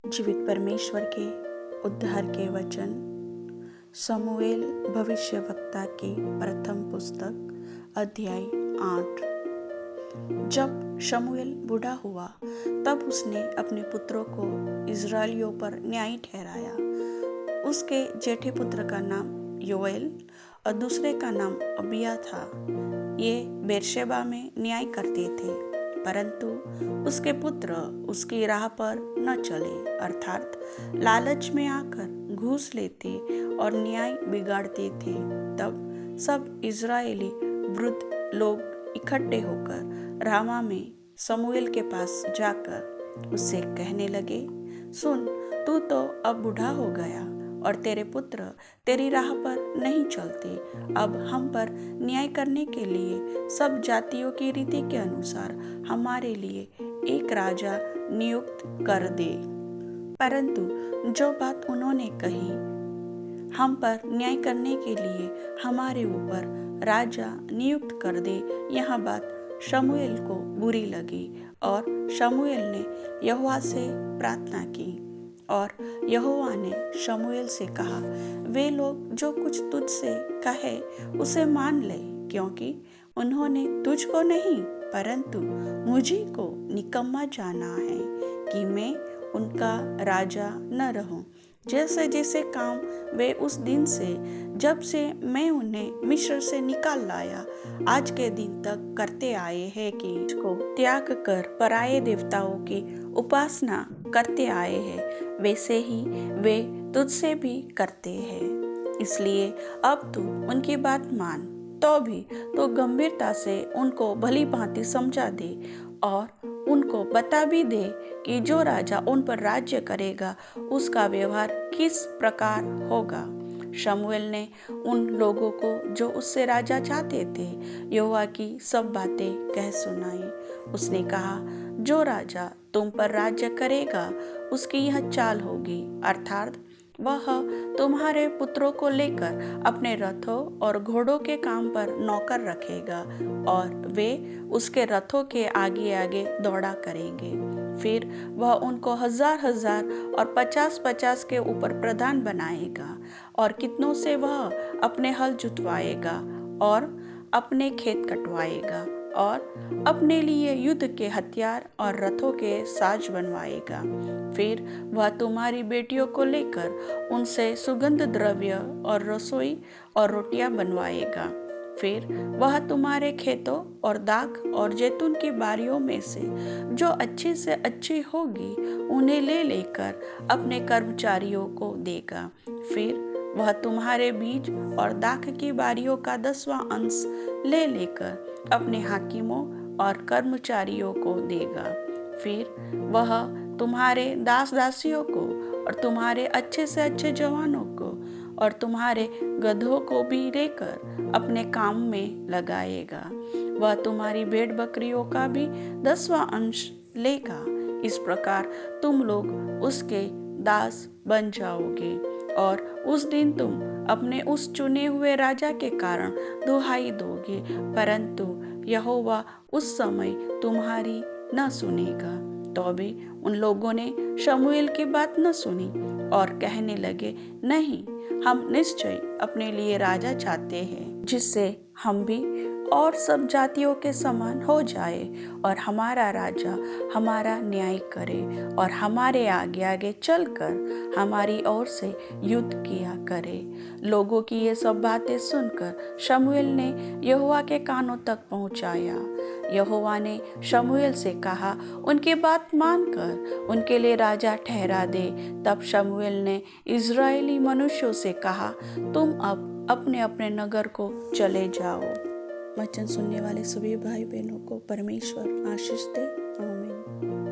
जीवित परमेश्वर के उद्धार के वचन शमूएल भविष्यवक्ता की प्रथम पुस्तक अध्याय 8। जब शमूएल बूढ़ा हुआ तब उसने अपने पुत्रों को इज़राइलियों पर न्यायी ठहराया। उसके जेठे पुत्र का नाम योएल और दूसरे का नाम अबिय्याह था। ये बेर्शेबा में न्याय करते थे, परंतु उसके पुत्र उसकी राह पर न चले, अर्थात लालच में आकर घूस लेते और न्याय बिगाड़ते थे। तब सब इज़राइली वृद्ध लोग इकट्ठे होकर रामा में शमूएल के पास जाकर उससे कहने लगे, सुन, तू तो अब बूढ़ा हो गया और तेरे पुत्र तेरी राह पर नहीं चलते। अब हम पर न्याय करने के लिए सब जातियों की रीति के अनुसार हमारे लिए एक राजा नियुक्त कर दे। परंतु जो बात उन्होंने कही, हम पर न्याय करने के लिए हमारे ऊपर राजा नियुक्त कर दे, यह बात शमूएल को बुरी लगी और शमूएल ने यहोवा से प्रार्थना की। और यहोवा ने शमूएल से कहा, वे लोग जो कुछ तुझसे कहे उसे मान ले, क्योंकि उन्होंने तुझको नहीं परंतु मुझी को निकम्मा जाना है कि मैं उनका राजा न रहूं। जैसे जैसे काम वे उस दिन से, जब से मैं उन्हें मिस्र से निकाल लाया, आज के दिन तक करते आए हैं कि इसको त्याग कर पराये देवताओं की उपासना करते आए हैं, वैसे ही वे तुझसे भी करते हैं। इसलिए अब तू उनकी बात मान, तो भी तो गंभीरता से उनको भली भांति समझा दे और उनको बता भी दे कि जो राजा उन पर राज्य करेगा उसका व्यवहार किस प्रकार होगा। शमूएल ने उन लोगों को जो उससे राजा चाहते थे यहोवा की सब बातें कह सुनाई। उसने कहा, जो राजा तुम पर राज्य करेगा उसकी यह चाल होगी, अर्थात वह तुम्हारे पुत्रों को लेकर अपने रथों और घोड़ों के काम पर नौकर रखेगा और वे उसके रथों के आगे आगे दौड़ा करेंगे। फिर वह उनको 1000 और 50 के ऊपर प्रधान बनाएगा और कितनों से वह अपने हल जुतवाएगा और अपने खेत कटवाएगा और अपने लिए युद्ध के हथियार और रथों के साज बनवाएगा। फिर वह तुम्हारी बेटियों को लेकर उनसे सुगंध द्रव्य और रसोई और रोटियां बनवाएगा। फिर वह तुम्हारे खेतों और दाख और जैतून की बारियों में से जो अच्छी से अच्छी होगी उन्हें ले लेकर अपने कर्मचारियों को देगा। फिर वह तुम्हारे बीज और दाख की बारियों का 10वां अंश ले लेकर अपने हाकिमों और कर्मचारियों को देगा। फिर वह तुम्हारे दास दासियों को और तुम्हारे अच्छे से अच्छे जवानों को और तुम्हारे गधों को भी लेकर अपने काम में लगाएगा। वह तुम्हारी भेड़ बकरियों का भी 10वां अंश लेगा। इस प्रकार तुम लोग उसके दास बन जाओगे और उस दिन तुम अपने उस चुने हुए राजा के कारण दुहाई दोगे, परंतु यहोवा उस समय तुम्हारी न सुनेगा। तो भी उन लोगों ने शमूएल की बात न सुनी और कहने लगे, नहीं, हम निश्चय अपने लिए राजा चाहते हैं, जिससे हम भी और सब जातियों के समान हो जाए और हमारा राजा हमारा न्याय करे और हमारे आगे आगे चलकर हमारी ओर से युद्ध किया करे। लोगों की ये सब बातें सुनकर शमूएल ने यहोवा के कानों तक पहुंचाया। यहोवा ने शमूएल से कहा, उनकी बात मानकर उनके लिए राजा ठहरा दे। तब शमूएल ने इज़राइली मनुष्यों से कहा, तुम अब अपने अपने नगर को चले जाओ। वचन सुनने वाले सभी भाई बहनों को परमेश्वर आशीष दे। आमीन।